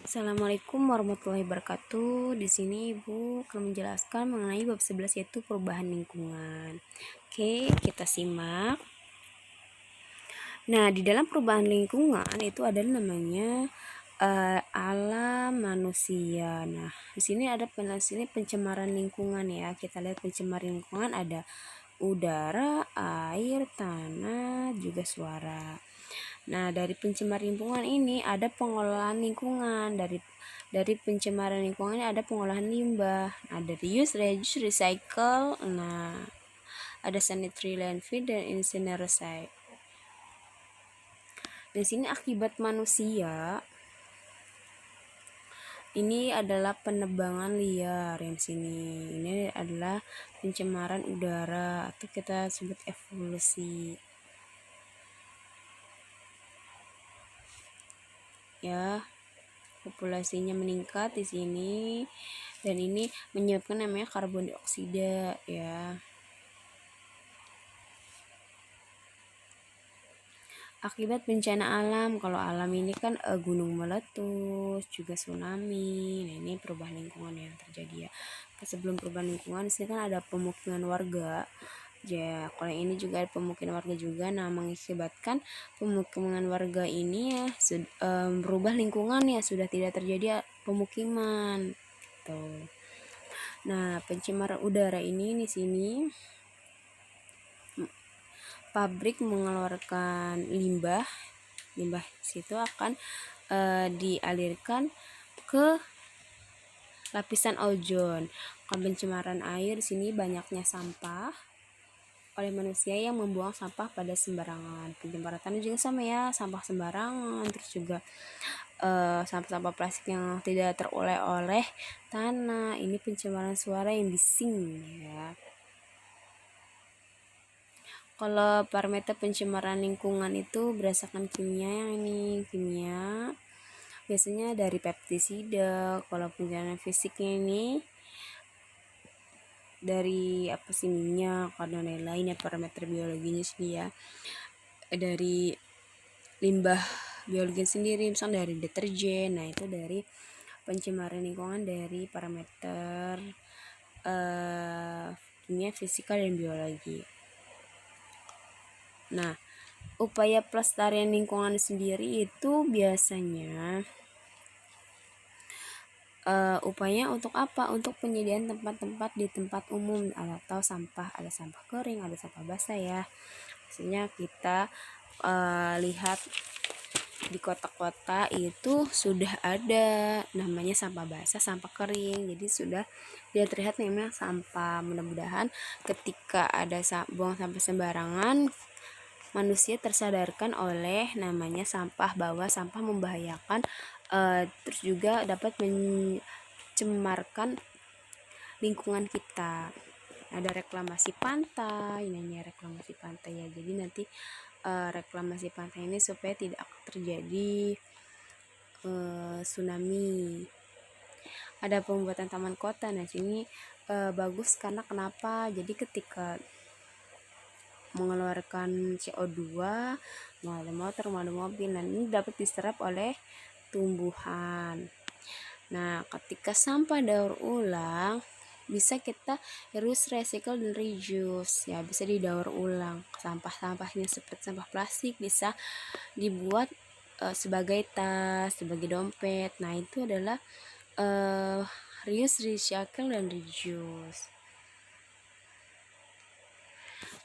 Assalamualaikum warahmatullahi wabarakatuh. Di sini Ibu akan menjelaskan mengenai bab 11 yaitu perubahan lingkungan. Oke, kita simak. Nah, di dalam perubahan lingkungan itu ada namanya alam manusia. Nah, di sini ada pencemaran lingkungan ya. Kita lihat pencemaran lingkungan ada udara, air, tanah, juga suara. Nah, dari pencemaran lingkungan ini ada pengolahan lingkungan. Dari pencemaran lingkungan ini ada pengolahan limbah. Ada reuse, reduce, recycle. Nah, ada sanitary landfill dan incineration. Di sini akibat manusia ini adalah penebangan liar yang sini. Ini adalah pencemaran udara atau kita sebut evolusi. Ya, populasinya meningkat di sini dan ini menyebabkan namanya karbon dioksida ya. Akibat bencana alam, kalau alam ini kan gunung meletus, juga tsunami. Nah, ini perubahan lingkungan yang terjadi ya. Sebelum perubahan lingkungan di sini kan ada pemukiman warga. Ya, kalau ini juga ada pemukiman warga juga. Nah, mengakibatkan pemukiman warga ini ya berubah lingkungan ya, sudah tidak terjadi pemukiman. Tuh. Nah, pencemaran udara ini di sini pabrik mengeluarkan limbah situ akan dialirkan ke lapisan ozon. Kalau pencemaran air di sini banyaknya sampah oleh manusia yang membuang sampah pada sembarangan. Pencemaran tanah juga sama ya, sampah sembarangan, terus juga sampah-sampah plastik yang tidak teroleh oleh tanah. Ini pencemaran suara yang bising ya. Kalau parameter pencemaran lingkungan itu berdasarkan kimia yang ini kimia biasanya dari pestisida. Kalau pencemaran fisiknya ini dari apa sih, minyak, dan lain-lainnya. Parameter biologinya sih ya dari limbah biologi sendiri, misalnya dari deterjen. Nah, itu dari pencemaran lingkungan dari parameter kimia, fisika, dan biologi. Nah, upaya pelestarian lingkungan sendiri itu biasanya upaya untuk apa? Untuk penyediaan tempat-tempat di tempat umum atau sampah. Ada sampah kering, ada sampah basah ya. Biasanya kita lihat di kota-kota itu sudah ada namanya sampah basah, sampah kering. Jadi sudah tidak terlihat memang sampah. Mudah-mudahan ketika ada buang sampah sembarangan, manusia tersadarkan oleh namanya sampah, bahwa sampah membahayakan, terus juga dapat mencemarkan lingkungan kita. Ada reklamasi pantai, reklamasi pantai ya. Jadi nanti reklamasi pantai ini supaya tidak terjadi tsunami. Ada pembuatan taman kota. Nah, sini bagus karena kenapa? Jadi ketika mengeluarkan CO2, mau ada motor, mau ada mobil, dan ini dapat diserap oleh tumbuhan. Nah, ketika sampah daur ulang bisa kita reuse, recycle, dan reuse ya, bisa didaur ulang. Sampah-sampahnya seperti sampah plastik bisa dibuat sebagai tas, sebagai dompet. Nah, itu adalah reuse, recycle, dan reuse.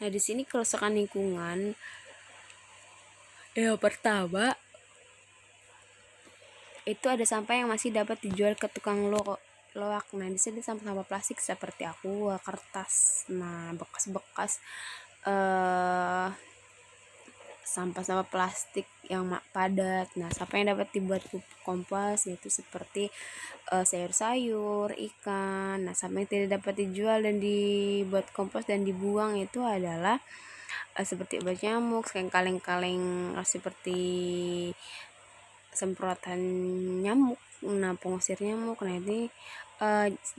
Nah, di sini kerusakan lingkungan yang pertama itu ada sampah yang masih dapat dijual ke tukang loak. Nah, di sini sampah-sampah plastik seperti aqua, kertas. Nah, bekas-bekas sampah-sampah plastik yang padat. Nah, sampah yang dapat dibuat pupuk kompos yaitu seperti sayur-sayur, ikan. Nah, sampah yang tidak dapat dijual dan dibuat kompos dan dibuang itu adalah seperti obat nyamuk, kaleng-kaleng seperti semprotan nyamuk, nah pengusir nyamuk. Nah, ini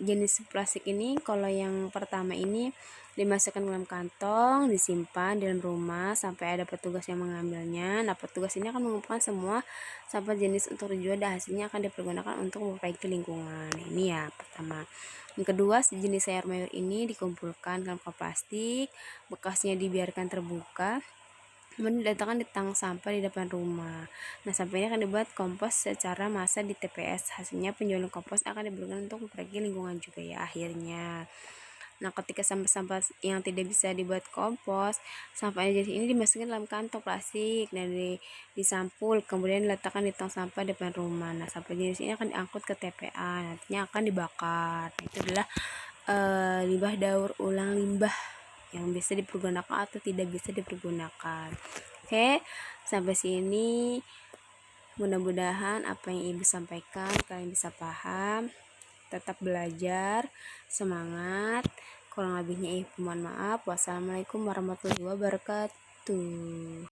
jenis plastik ini, kalau yang pertama ini dimasukkan ke dalam kantong, disimpan di dalam rumah sampai ada petugas yang mengambilnya. Nah, petugas ini akan mengumpulkan semua sampah jenis untuk dijual dan hasilnya akan dipergunakan untuk memperbaiki lingkungan. Ini ya pertama. Yang kedua, sejenis sayur mayur ini dikumpulkan dalam kop plastik, bekasnya dibiarkan terbuka, kemudian diletakkan di tong sampah di depan rumah. Nah, sampah ini akan dibuat kompos secara massal di TPS. Hasilnya penjualan kompos akan diberikan untuk memperbaiki lingkungan juga ya akhirnya. Nah, ketika sampah-sampah yang tidak bisa dibuat kompos, sampah jenis ini dimasukkan dalam kantong plastik dan disampul, kemudian diletakkan di tong sampah depan rumah. Nah, sampah jenis ini akan diangkut ke TPA, nantinya akan dibakar. Itu adalah limbah daur ulang limbah yang bisa dipergunakan atau tidak bisa dipergunakan. Oke, sampai sini mudah-mudahan apa yang Ibu sampaikan kalian bisa paham. Tetap belajar, semangat. Kurang lebihnya Ibu mohon maaf. Wassalamualaikum warahmatullahi wabarakatuh.